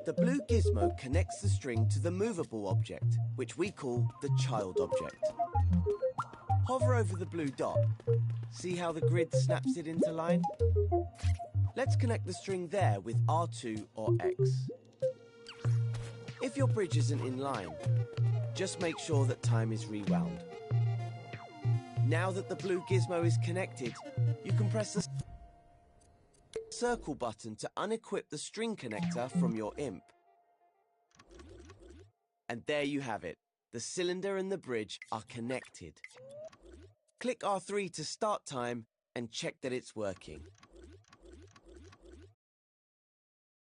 The blue gizmo connects the string to the movable object, which we call the child object. Hover over the blue dot. See how the grid snaps it into line? Let's connect the string there with R2 or X. If your bridge isn't in line, just make sure that time is rewound. Now that the blue gizmo is connected, you can press the circle button to unequip the string connector from your imp. And there you have it. The cylinder and the bridge are connected. Click R3 to start time and check that it's working.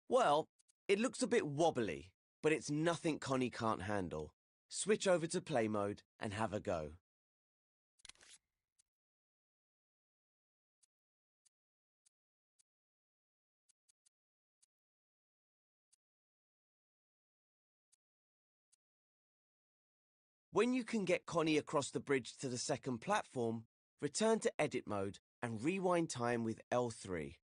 Well, it looks a bit wobbly, but it's nothing Connie can't handle. Switch over to play mode and have a go. When you can get Connie across the bridge to the second platform, return to edit mode and rewind time with L3.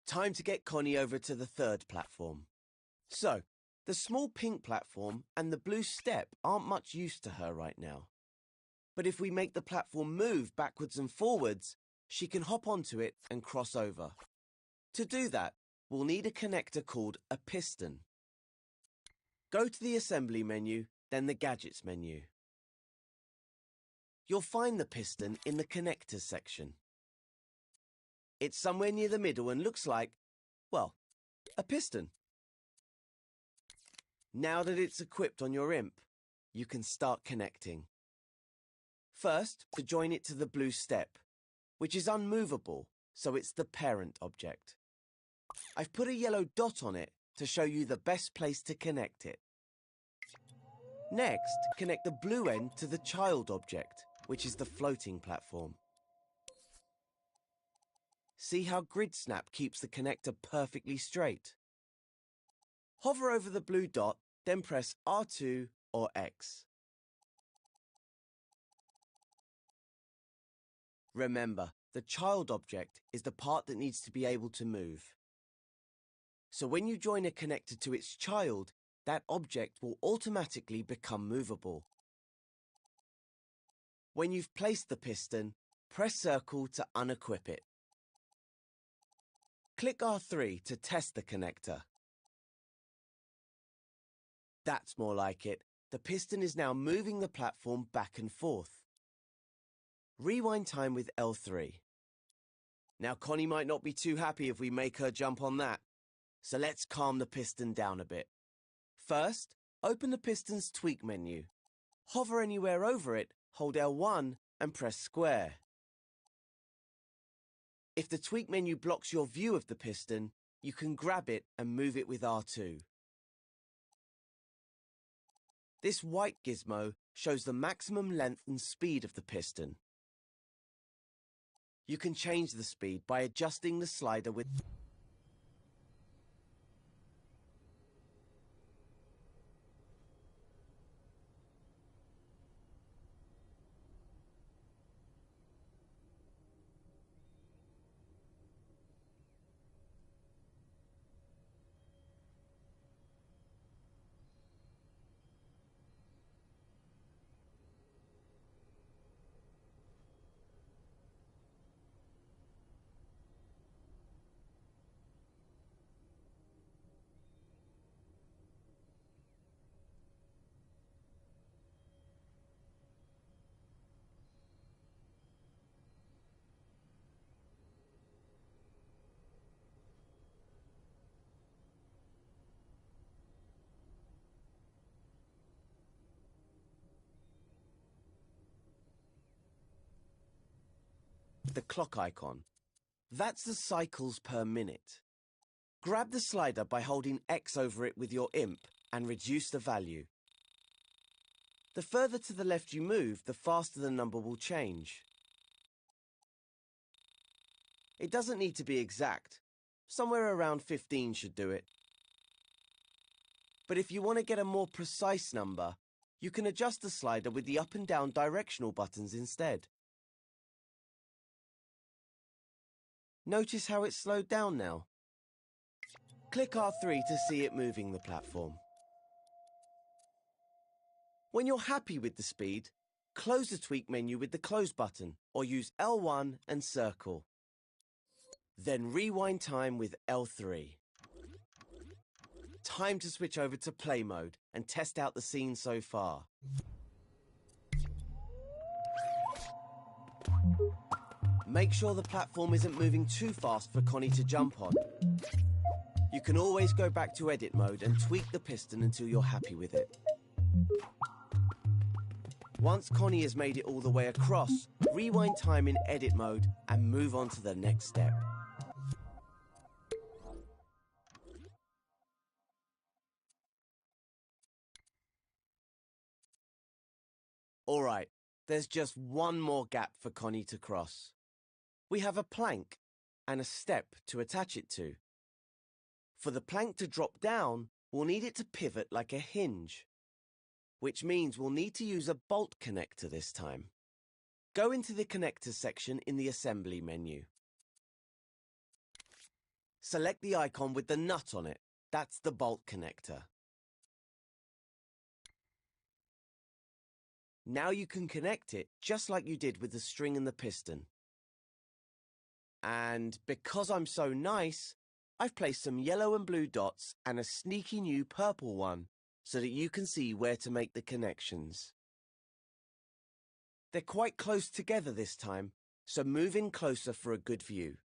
Time to get Connie over to the third platform. So, the small pink platform and the blue step aren't much use to her right now. But if we make the platform move backwards and forwards, she can hop onto it and cross over. To do that, we'll need a connector called a piston. Go to the Assembly menu, then the Gadgets menu. You'll find the piston in the Connectors section. It's somewhere near the middle and looks like, well, a piston. Now that it's equipped on your imp, you can start connecting. First, to join it to the blue step, which is unmovable, so it's the parent object. I've put a yellow dot on it to show you the best place to connect it. Next, connect the blue end to the child object, which is the floating platform. See how grid snap keeps the connector perfectly straight? Hover over the blue dot, then press R2 or X. Remember, the child object is the part that needs to be able to move. So when you join a connector to its child, that object will automatically become movable. When you've placed the piston, press circle to unequip it. Click R3 to test the connector. That's more like it. The piston is now moving the platform back and forth. Rewind time with L3. Now Connie might not be too happy if we make her jump on that, so let's calm the piston down a bit. First, open the piston's tweak menu. Hover anywhere over it, hold L1 and press square. If the tweak menu blocks your view of the piston, you can grab it and move it with R2. This white gizmo shows the maximum length and speed of the piston. You can change the speed by adjusting the slider with the clock icon. That's the cycles per minute. Grab the slider by holding X over it with your imp and reduce the value. The further to the left you move, the faster the number will change. It doesn't need to be exact. Somewhere around 15 should do it. But if you want to get a more precise number, You can adjust the slider with the up and down directional buttons instead. Notice how it's slowed down now. Click R3 to see it moving the platform. When you're happy with the speed, close the tweak menu with the close button or use L1 and circle. Then rewind time with L3. Time to switch over to play mode and test out the scene so far. Make sure the platform isn't moving too fast for Connie to jump on. You can always go back to edit mode and tweak the piston until you're happy with it. Once Connie has made it all the way across, rewind time in edit mode and move on to the next step. Alright, there's just one more gap for Connie to cross. We have a plank and a step to attach it to. For the plank to drop down, we'll need it to pivot like a hinge, which means we'll need to use a bolt connector this time. Go into the connectors section in the assembly menu. Select the icon with the nut on it. That's the bolt connector. Now you can connect it just like you did with the string and the piston. And because I'm so nice, I've placed some yellow and blue dots and a sneaky new purple one so that you can see where to make the connections. They're quite close together this time, so move in closer for a good view.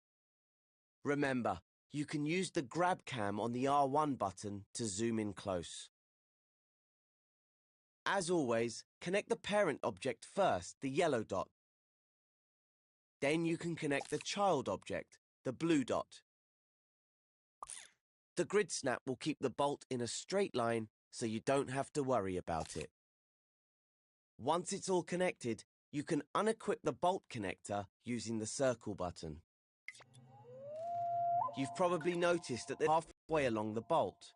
Remember, you can use the grab cam on the R1 button to zoom in close. As always, connect the parent object first, the yellow dot. Then you can connect the child object, the blue dot. The grid snap will keep the bolt in a straight line so you don't have to worry about it. Once it's all connected, you can unequip the bolt connector using the circle button. You've probably noticed that they're halfway along the bolt.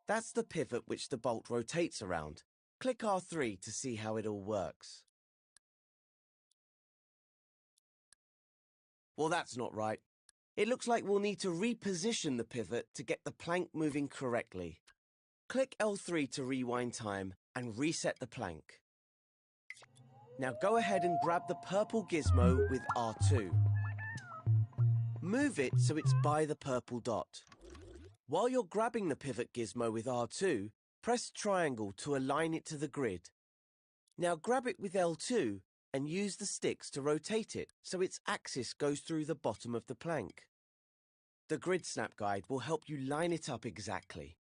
That's the pivot which the bolt rotates around. Click R3 to see how it all works. Well, that's not right. It looks like we'll need to reposition the pivot to get the plank moving correctly. Click L3 to rewind time and reset the plank. Now go ahead and grab the purple gizmo with R2. Move it so it's by the purple dot. While you're grabbing the pivot gizmo with R2, press triangle to align it to the grid. Now grab it with L2 and use the sticks to rotate it so its axis goes through the bottom of the plank. The grid snap guide will help you line it up exactly.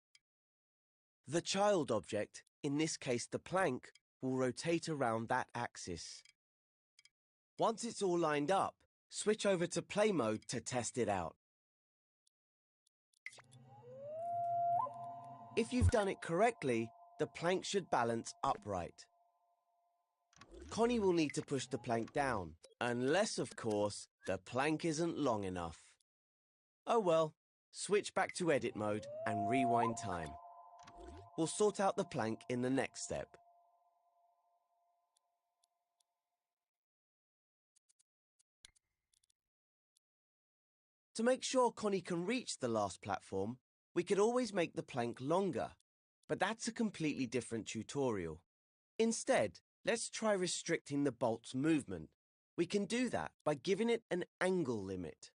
The child object, in this case the plank, will rotate around that axis. Once it's all lined up, switch over to play mode to test it out. If you've done it correctly, the plank should balance upright. Connie will need to push the plank down, unless, of course, the plank isn't long enough. Oh well, switch back to edit mode and rewind time. We'll sort out the plank in the next step. To make sure Connie can reach the last platform, we could always make the plank longer, but that's a completely different tutorial. Instead, let's try restricting the bolt's movement. We can do that by giving it an angle limit.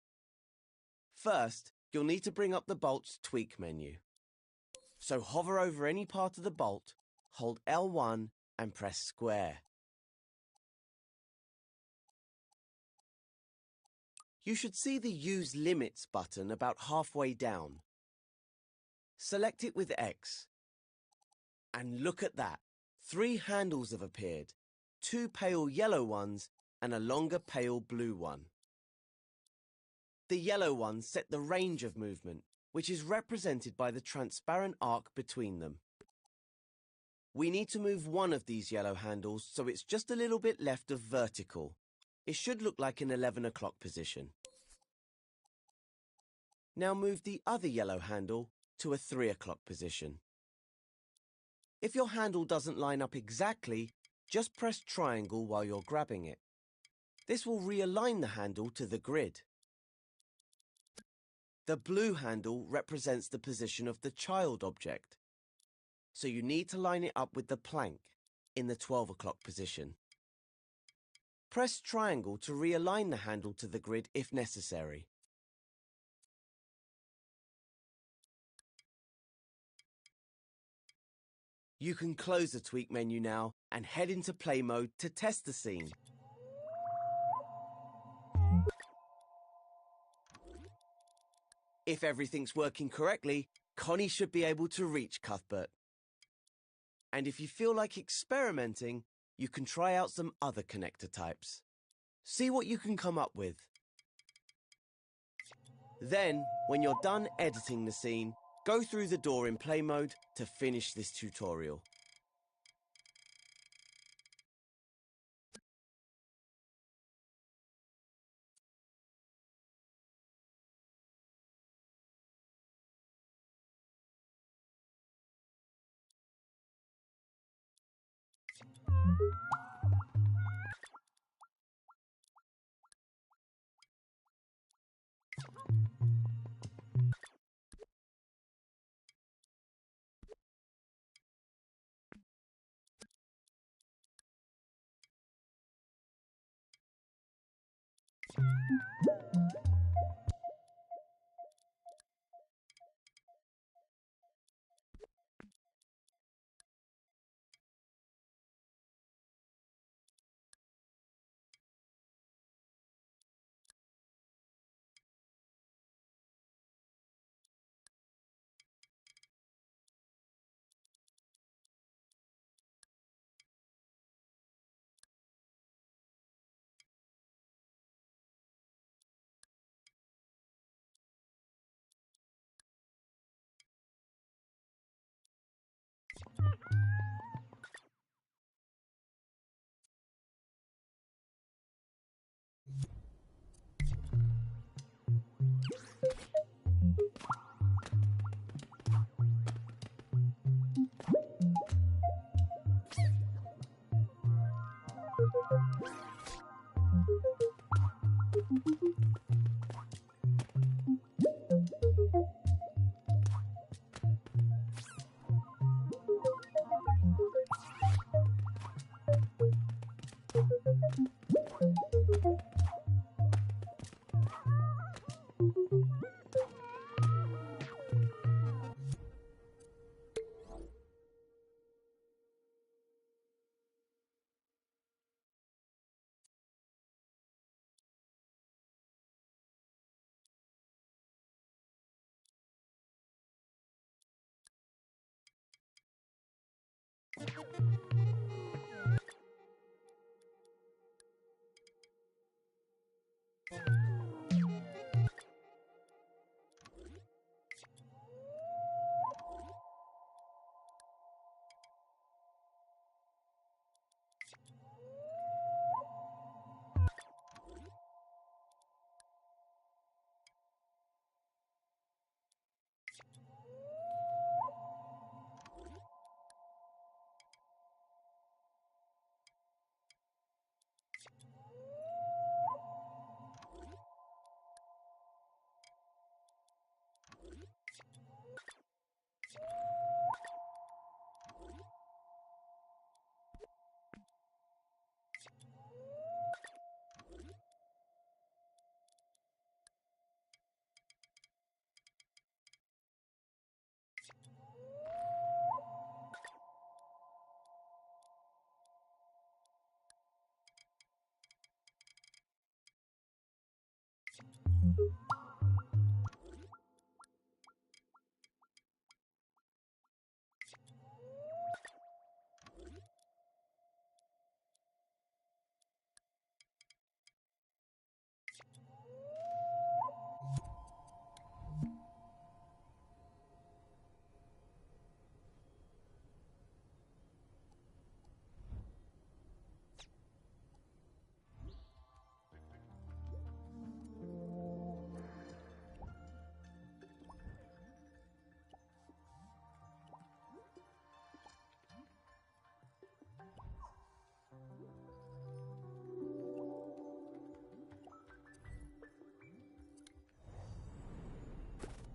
First, you'll need to bring up the bolt's tweak menu. So hover over any part of the bolt, hold L1 and press square. You should see the Use Limits button about halfway down. Select it with X. And look at that. 3 handles have appeared. 2 pale yellow ones and a longer pale blue one. The yellow ones set the range of movement, which is represented by the transparent arc between them. We need to move one of these yellow handles so it's just a little bit left of vertical. It should look like an 11 o'clock position. Now move the other yellow handle to a 3 o'clock position. If your handle doesn't line up exactly, just press triangle while you're grabbing it. This will realign the handle to the grid. The blue handle represents the position of the child object, so you need to line it up with the plank in the 12 o'clock position. Press triangle to realign the handle to the grid if necessary. You can close the tweak menu now and head into play mode to test the scene. If everything's working correctly, Connie should be able to reach Cuthbert. And if you feel like experimenting, you can try out some other connector types. See what you can come up with. Then, when you're done editing the scene, go through the door in play mode to finish this tutorial.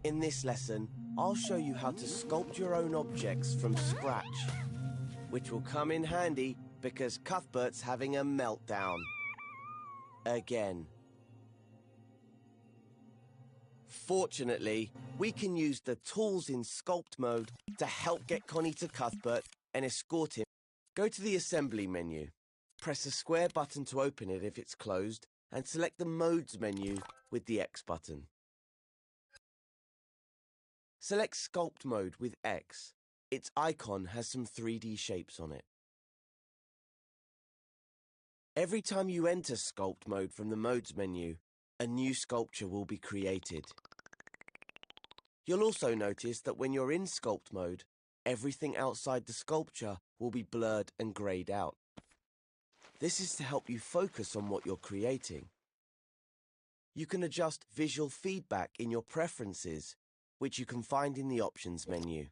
In this lesson, I'll show you how to sculpt your own objects from scratch, which will come in handy because Cuthbert's having a meltdown. Again. Fortunately, we can use the tools in sculpt mode to help get Connie to Cuthbert and escort him. Go to the assembly menu. Press the square button to open it if it's closed, and select the modes menu with the X button. Select Sculpt Mode with X. Its icon has some 3D shapes on it. Every time you enter Sculpt Mode from the Modes menu, a new sculpture will be created. You'll also notice that when you're in Sculpt Mode, everything outside the sculpture will be blurred and greyed out. This is to help you focus on what you're creating. You can adjust visual feedback in your preferences, which you can find in the Options menu.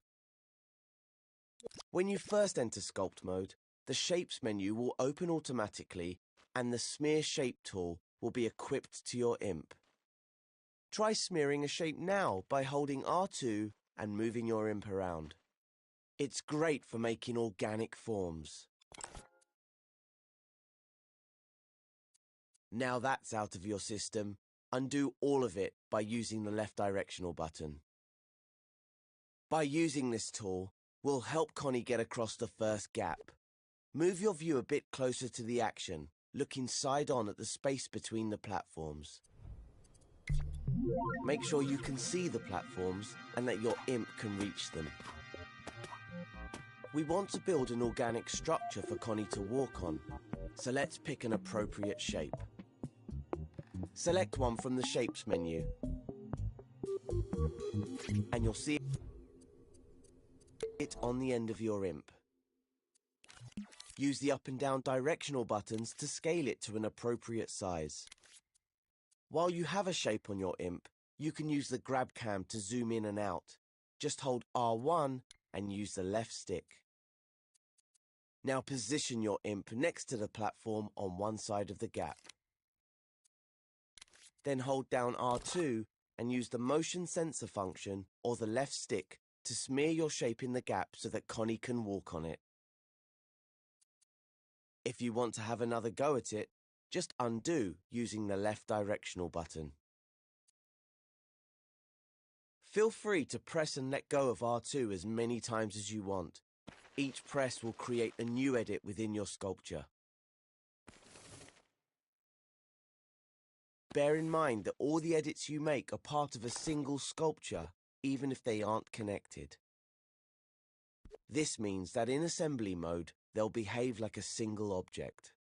When you first enter Sculpt Mode, the Shapes menu will open automatically and the Smear Shape tool will be equipped to your imp. Try smearing a shape now by holding R2 and moving your imp around. It's great for making organic forms. Now that's out of your system, undo all of it by using the left directional button. By using this tool, we'll help Connie get across the first gap. Move your view a bit closer to the action, looking side on at the space between the platforms. Make sure you can see the platforms and that your imp can reach them. We want to build an organic structure for Connie to walk on, so let's pick an appropriate shape. Select one from the Shapes menu, and you'll see it on the end of your imp. Use the up and down directional buttons to scale it to an appropriate size. While you have a shape on your imp, you can use the grab cam to zoom in and out. Just hold R1 and use the left stick. Now position your imp next to the platform on one side of the gap. Then hold down R2 and use the motion sensor function or the left stick to smear your shape in the gap so that Connie can walk on it. If you want to have another go at it, just undo using the left directional button. Feel free to press and let go of R2 as many times as you want. Each press will create a new edit within your sculpture. Bear in mind that all the edits you make are part of a single sculpture, even if they aren't connected. This means that in assembly mode, they'll behave like a single object.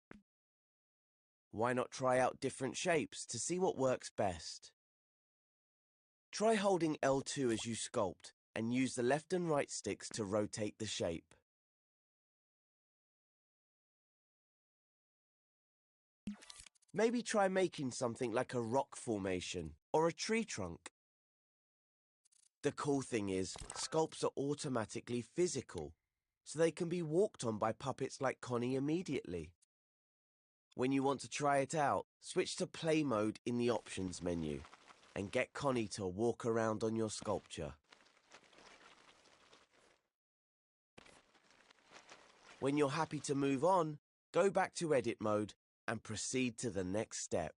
Why not try out different shapes to see what works best? Try holding L2 as you sculpt and use the left and right sticks to rotate the shape. Maybe try making something like a rock formation or a tree trunk. The cool thing is, sculpts are automatically physical, so they can be walked on by puppets like Connie immediately. When you want to try it out, switch to play mode in the Options menu and get Connie to walk around on your sculpture. When you're happy to move on, go back to edit mode and proceed to the next step.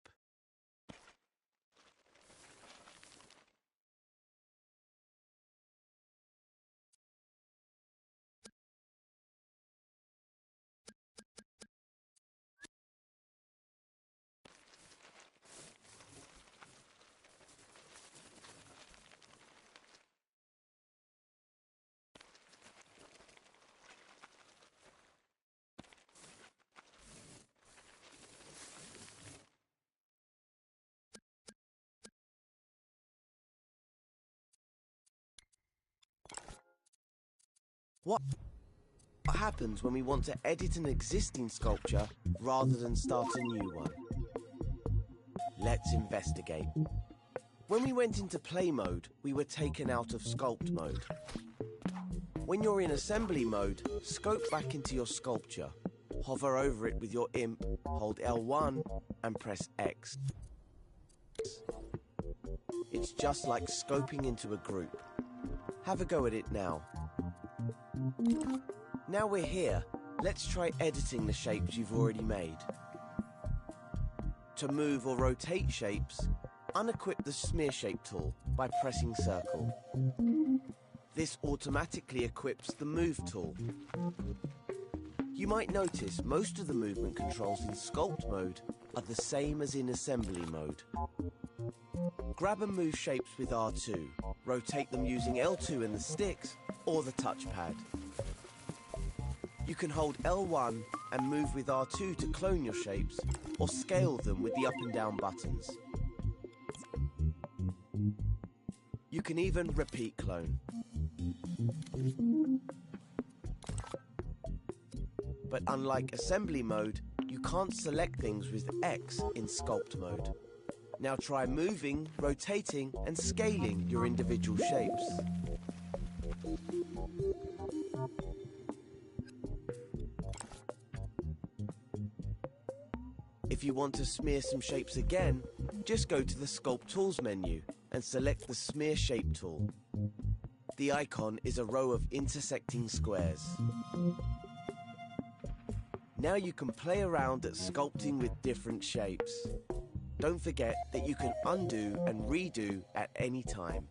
What happens when we want to edit an existing sculpture rather than start a new one? Let's investigate. When we went into play mode, we were taken out of sculpt mode. When you're in assembly mode, scope back into your sculpture. Hover over it with your imp, hold L1 and press X. It's just like scoping into a group. Have a go at it now. Now we're here, let's try editing the shapes you've already made. To move or rotate shapes, unequip the Smear Shape tool by pressing circle. This automatically equips the Move tool. You might notice most of the movement controls in Sculpt mode are the same as in Assembly mode. Grab and move shapes with R2. Rotate them using L2 and the sticks or the touchpad. You can hold L1 and move with R2 to clone your shapes or scale them with the up and down buttons. You can even repeat clone. But unlike Assembly mode, you can't select things with X in Sculpt mode. Now try moving, rotating, and scaling your individual shapes. If you want to smear some shapes again, just go to the Sculpt Tools menu and select the Smear Shape tool. The icon is a row of intersecting squares. Now you can play around at sculpting with different shapes. Don't forget that you can undo and redo at any time.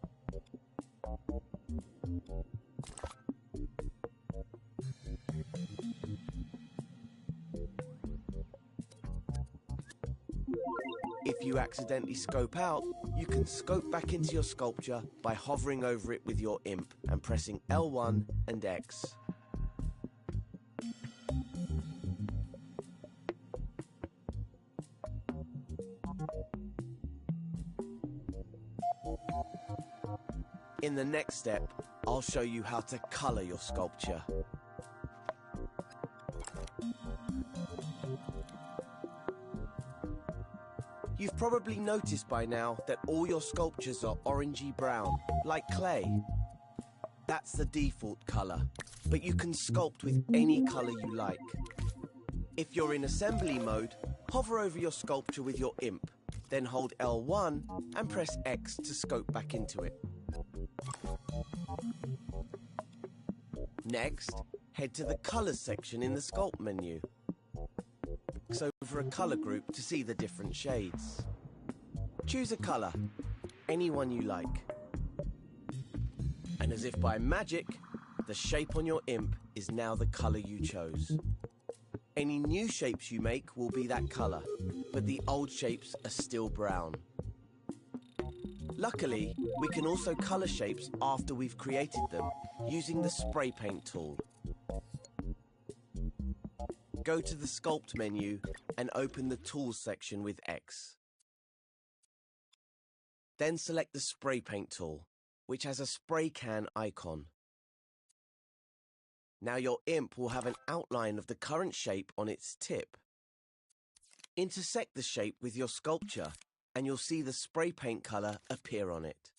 If you accidentally scope out, you can scope back into your sculpture by hovering over it with your imp and pressing L1 and X. In the next step, I'll show you how to color your sculpture. You've probably noticed by now that all your sculptures are orangey brown, like clay. That's the default color, but you can sculpt with any color you like. If you're in assembly mode, hover over your sculpture with your imp, then hold L1 and press X to scope back into it. Next, head to the Colors section in the Sculpt menu. Click over a color group to see the different shades. Choose a color, any one you like. And as if by magic, the shape on your imp is now the color you chose. Any new shapes you make will be that color, but the old shapes are still brown. Luckily, we can also color shapes after we've created them using the Spray Paint tool. Go to the Sculpt menu and open the Tools section with X. Then select the Spray Paint tool, which has a spray can icon. Now your imp will have an outline of the current shape on its tip. Intersect the shape with your sculpture and you'll see the spray paint color appear on it.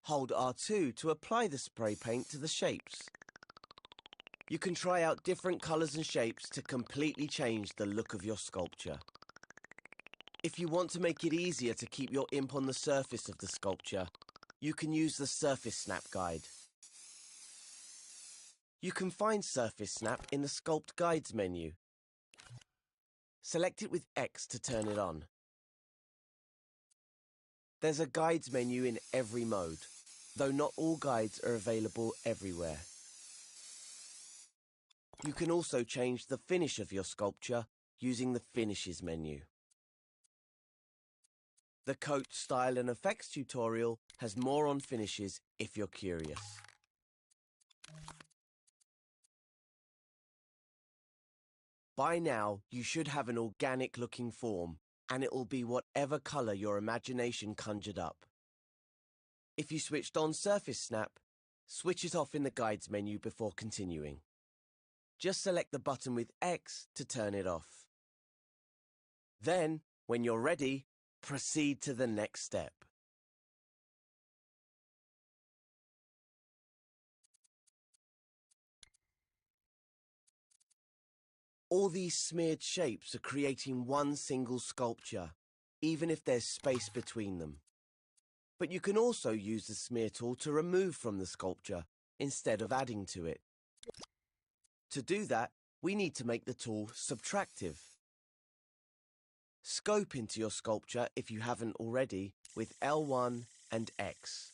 Hold R2 to apply the spray paint to the shapes. You can try out different colors and shapes to completely change the look of your sculpture. If you want to make it easier to keep your imp on the surface of the sculpture, you can use the Surface Snap guide. You can find Surface Snap in the Sculpt Guides menu. Select it with X to turn it on. There's a Guides menu in every mode, though not all guides are available everywhere. You can also change the finish of your sculpture using the Finishes menu. The Coat, Style and Effects tutorial has more on finishes if you're curious. By now, you should have an organic looking form, and it will be whatever color your imagination conjured up. If you switched on Surface Snap, switch it off in the Guides menu before continuing. Just select the button with X to turn it off. Then, when you're ready, proceed to the next step. All these smeared shapes are creating one single sculpture, even if there's space between them. But you can also use the smear tool to remove from the sculpture instead of adding to it. To do that, we need to make the tool subtractive. Scope into your sculpture if you haven't already with L1 and X.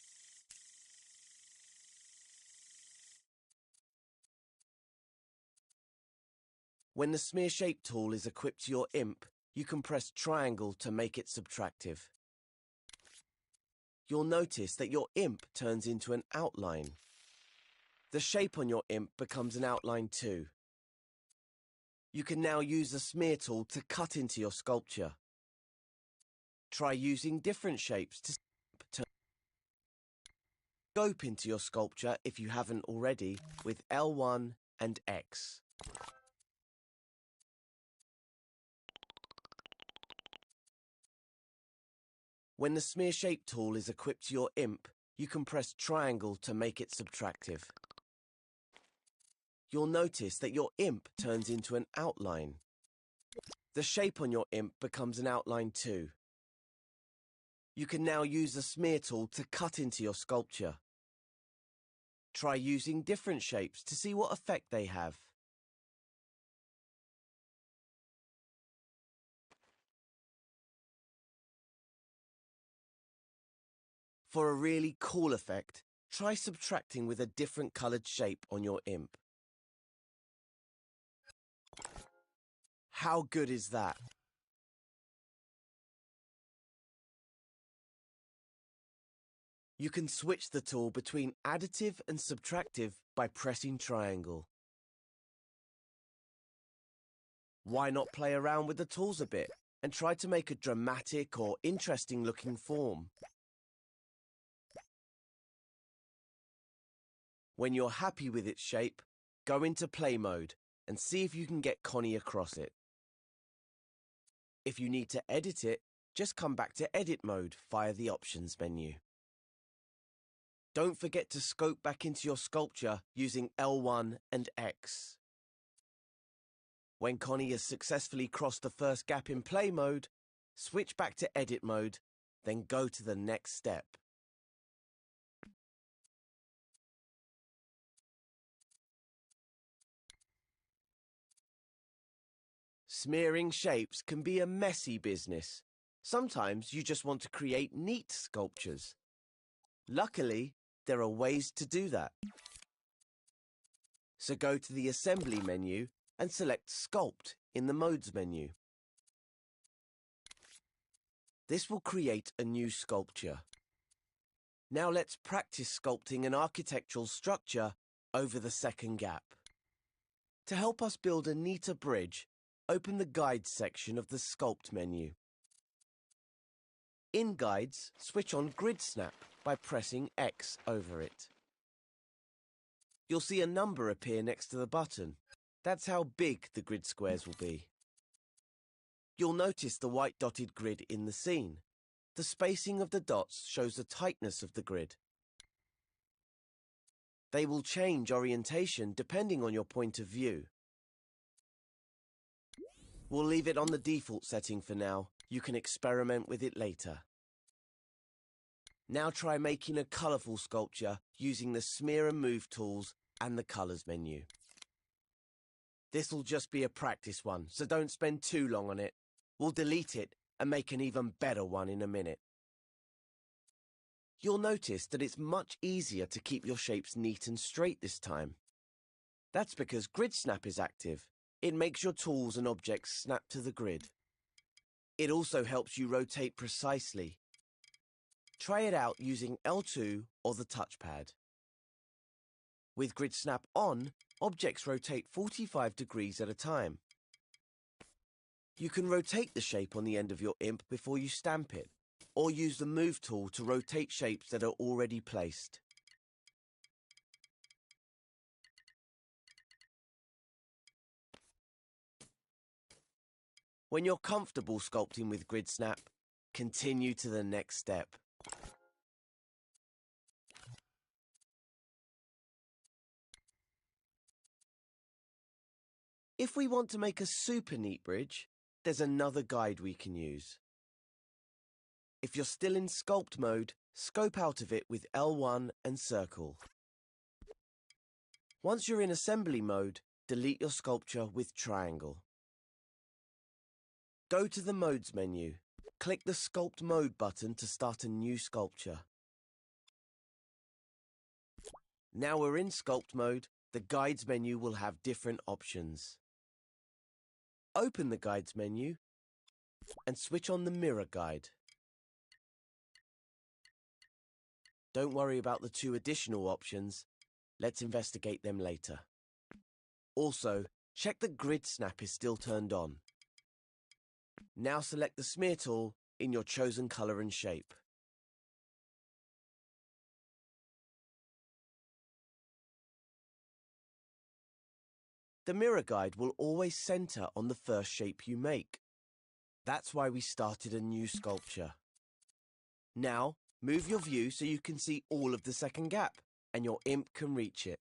When the Smear Shape tool is equipped to your imp, you can press triangle to make it subtractive. You'll notice that your imp turns into an outline. The shape on your imp becomes an outline too. You can now use the Smear tool to cut into your sculpture. Try using different shapes to scope into your sculpture if you haven't already with L1 and X. When the Smear Shape tool is equipped to your imp, you can press triangle to make it subtractive. You'll notice that your imp turns into an outline. The shape on your imp becomes an outline too. You can now use the Smear tool to cut into your sculpture. Try using different shapes to see what effect they have. For a really cool effect, try subtracting with a different coloured shape on your imp. How good is that? You can switch the tool between additive and subtractive by pressing triangle. Why not play around with the tools a bit and try to make a dramatic or interesting looking form? When you're happy with its shape, go into play mode and see if you can get Connie across it. If you need to edit it, just come back to edit mode via the options menu. Don't forget to scope back into your sculpture using L1 and X. When Connie has successfully crossed the first gap in play mode, switch back to edit mode, then go to the next step. Smearing shapes can be a messy business. Sometimes you just want to create neat sculptures. Luckily, there are ways to do that. So go to the Assembly menu and select Sculpt in the Modes menu. This will create a new sculpture. Now let's practice sculpting an architectural structure over the second gap. To help us build a neater bridge, open the Guides section of the Sculpt menu. In Guides, switch on Grid Snap by pressing X over it. You'll see a number appear next to the button. That's how big the grid squares will be. You'll notice the white dotted grid in the scene. The spacing of the dots shows the tightness of the grid. They will change orientation depending on your point of view. We'll leave it on the default setting for now. You can experiment with it later. Now try making a colourful sculpture using the Smear and Move tools and the Colours menu. This'll just be a practice one, so don't spend too long on it. We'll delete it and make an even better one in a minute. You'll notice that it's much easier to keep your shapes neat and straight this time. That's because Grid Snap is active. It makes your tools and objects snap to the grid. It also helps you rotate precisely. Try it out using L2 or the touchpad. With Grid Snap on, objects rotate 45 degrees at a time. You can rotate the shape on the end of your imp before you stamp it, or use the Move tool to rotate shapes that are already placed. When you're comfortable sculpting with Grid Snap, continue to the next step. If we want to make a super neat bridge, there's another guide we can use. If you're still in sculpt mode, scope out of it with L1 and circle. Once you're in assembly mode, delete your sculpture with triangle. Go to the Modes menu. Click the Sculpt Mode button to start a new sculpture. Now we're in sculpt mode, the Guides menu will have different options. Open the Guides menu and switch on the Mirror Guide. Don't worry about the 2 additional options. Let's investigate them later. Also, check the grid snap is still turned on. Now select the smear tool in your chosen color and shape. The mirror guide will always center on the first shape you make. That's why we started a new sculpture. Now, move your view so you can see all of the second gap, and your imp can reach it.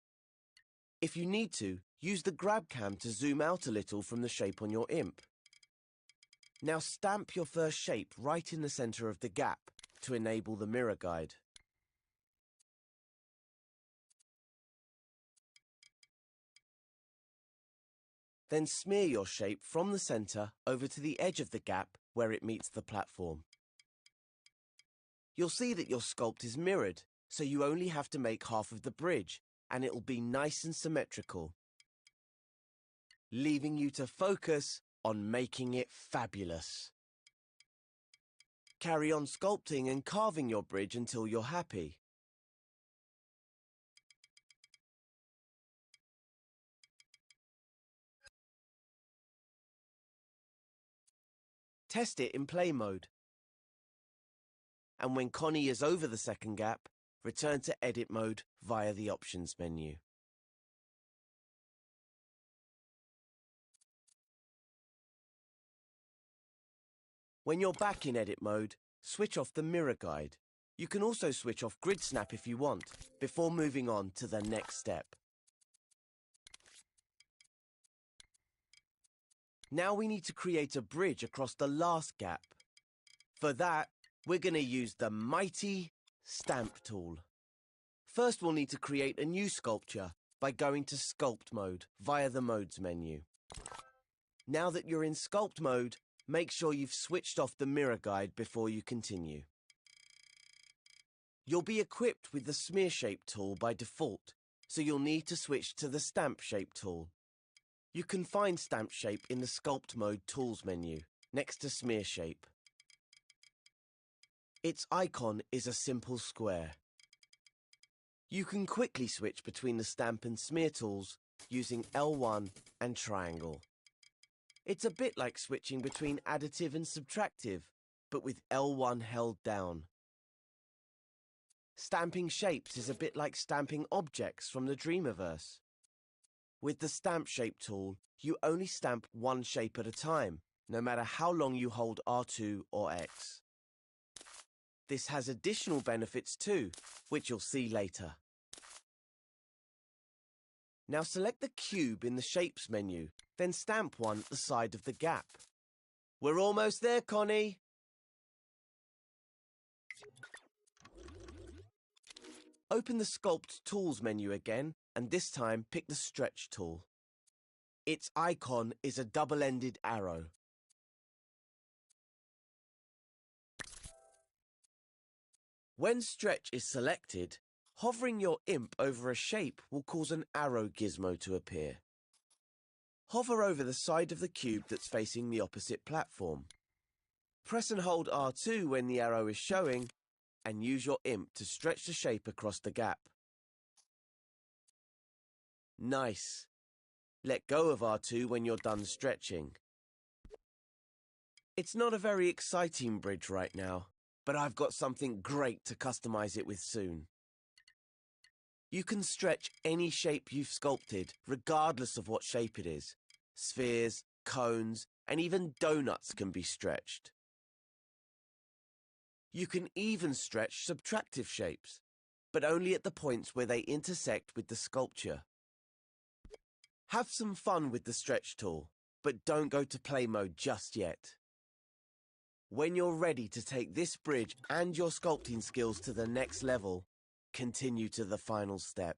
If you need to, use the grab cam to zoom out a little from the shape on your imp. Now stamp your first shape right in the center of the gap to enable the mirror guide. Then smear your shape from the center over to the edge of the gap where it meets the platform. You'll see that your sculpt is mirrored, so you only have to make half of the bridge, and it'll be nice and symmetrical, leaving you to focus on making it fabulous. Carry on sculpting and carving your bridge until you're happy. Test it in play mode. And when Connie is over the second gap, return to edit mode via the options menu. When you're back in edit mode, switch off the mirror guide. You can also switch off grid snap if you want, before moving on to the next step. Now we need to create a bridge across the last gap. For that, we're going to use the mighty Stamp tool. First, we'll need to create a new sculpture by going to Sculpt mode via the Modes menu. Now that you're in Sculpt mode, make sure you've switched off the mirror guide before you continue. You'll be equipped with the Smear Shape tool by default, so you'll need to switch to the Stamp Shape tool. You can find Stamp Shape in the Sculpt mode Tools menu, next to Smear Shape. Its icon is a simple square. You can quickly switch between the Stamp and Smear tools using L1 and Triangle. It's a bit like switching between additive and subtractive, but with L1 held down. Stamping shapes is a bit like stamping objects from the Dreamiverse. With the Stamp Shape tool, you only stamp one shape at a time, no matter how long you hold R2 or X. This has additional benefits too, which you'll see later. Now select the cube in the Shapes menu, then stamp one at the side of the gap. We're almost there, Connie! Open the Sculpt Tools menu again, and this time pick the Stretch tool. Its icon is a double-ended arrow. When Stretch is selected, hovering your imp over a shape will cause an arrow gizmo to appear. Hover over the side of the cube that's facing the opposite platform. Press and hold R2 when the arrow is showing, and use your imp to stretch the shape across the gap. Nice. Let go of R2 when you're done stretching. It's not a very exciting bridge right now, but I've got something great to customize it with soon. You can stretch any shape you've sculpted, regardless of what shape it is. Spheres, cones, and even donuts can be stretched. You can even stretch subtractive shapes, but only at the points where they intersect with the sculpture. Have some fun with the Stretch tool, but don't go to play mode just yet. When you're ready to take this bridge and your sculpting skills to the next level, continue to the final step.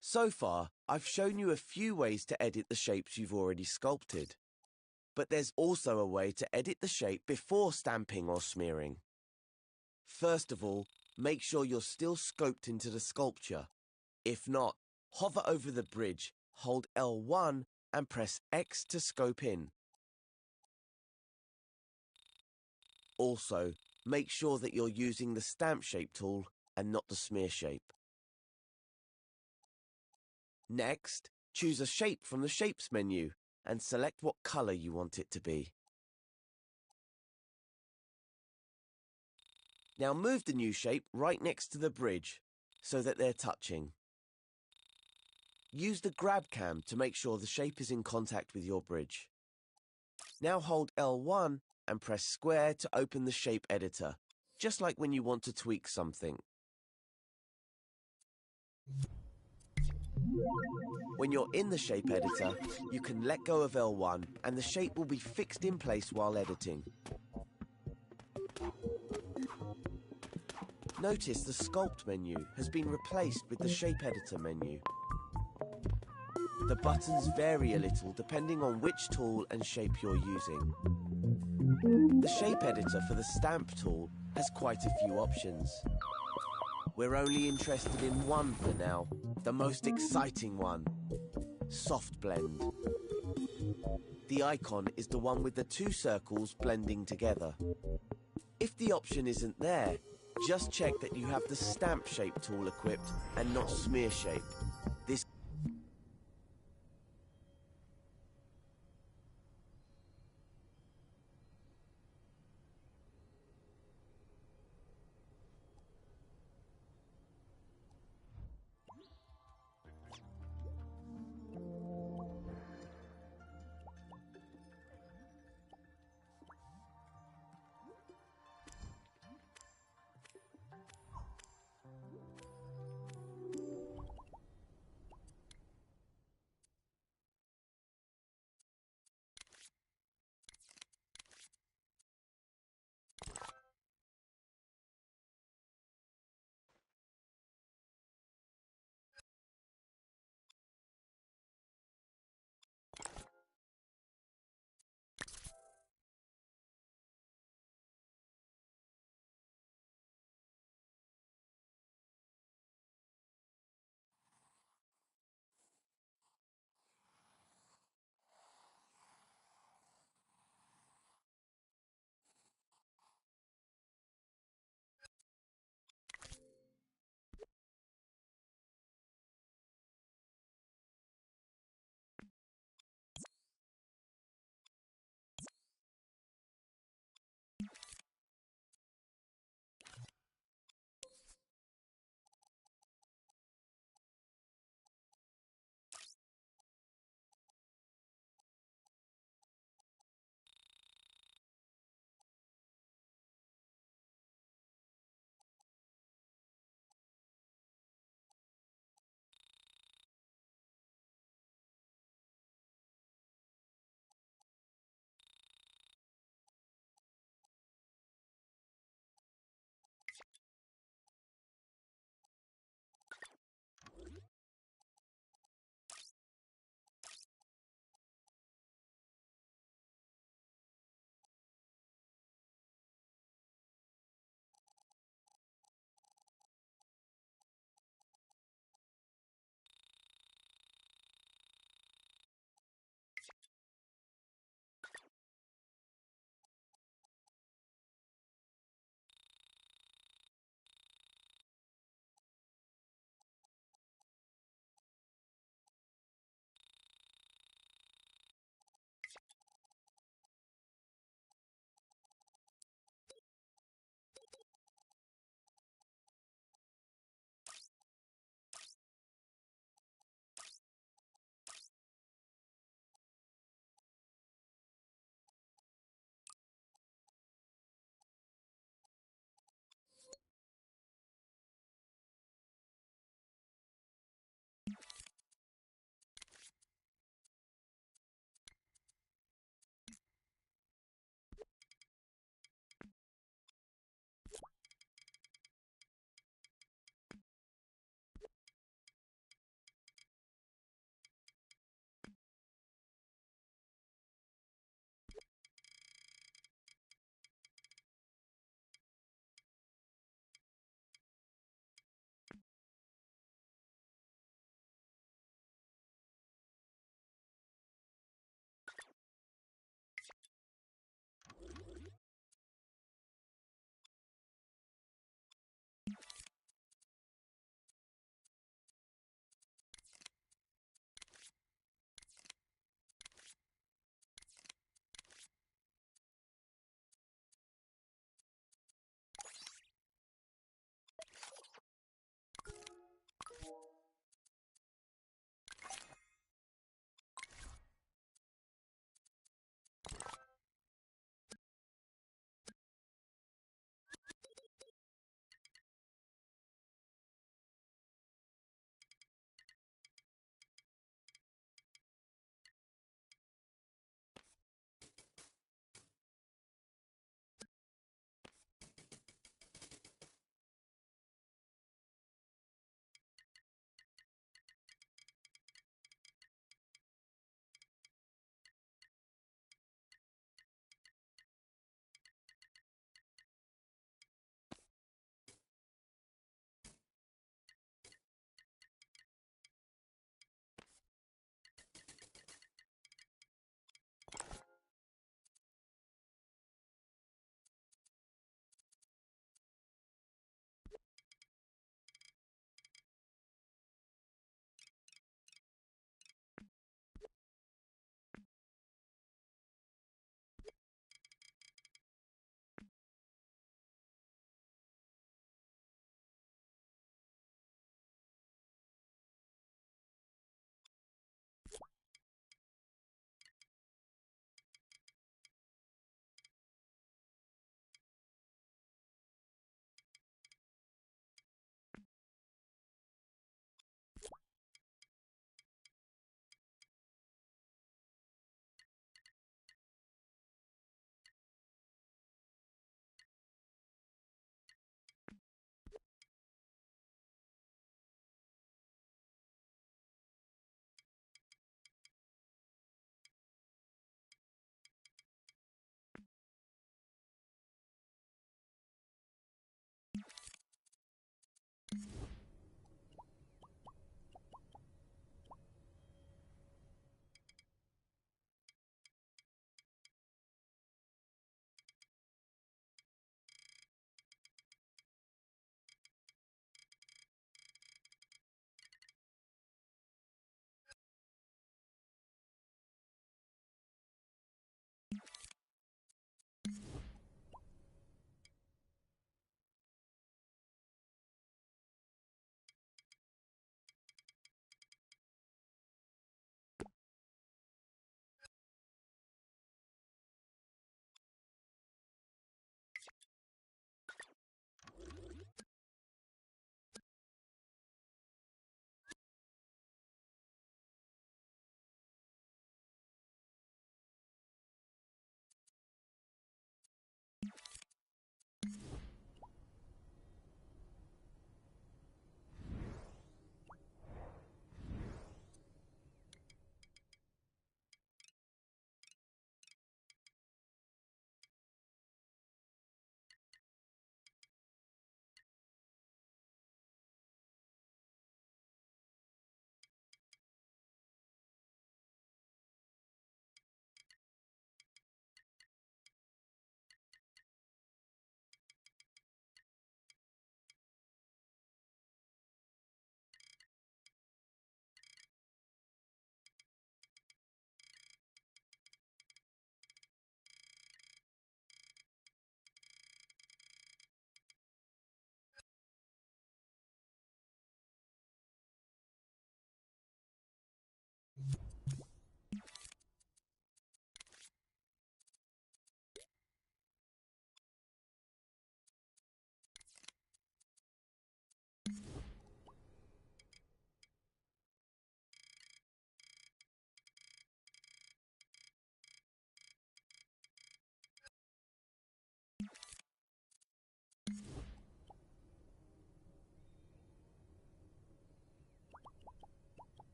So far, I've shown you a few ways to edit the shapes you've already sculpted. But there's also a way to edit the shape before stamping or smearing. First of all, make sure you're still scoped into the sculpture. If not, hover over the bridge, hold L1 and press X to scope in. Also, make sure that you're using the stamp shape tool and not the smear shape. Next, choose a shape from the Shapes menu and select what color you want it to be. Now move the new shape right next to the bridge so that they're touching. Use the grab cam to make sure the shape is in contact with your bridge. Now hold L1 and press square to open the shape editor, just like when you want to tweak something. When you're in the shape editor, you can let go of L1 and the shape will be fixed in place while editing. Notice the Sculpt menu has been replaced with the Shape Editor menu. The buttons vary a little depending on which tool and shape you're using. The Shape Editor for the Stamp tool has quite a few options. We're only interested in one for now, the most exciting one, Soft Blend. The icon is the one with the two circles blending together. If the option isn't there, just check that you have the Stamp Shape tool equipped and not Smear Shape. This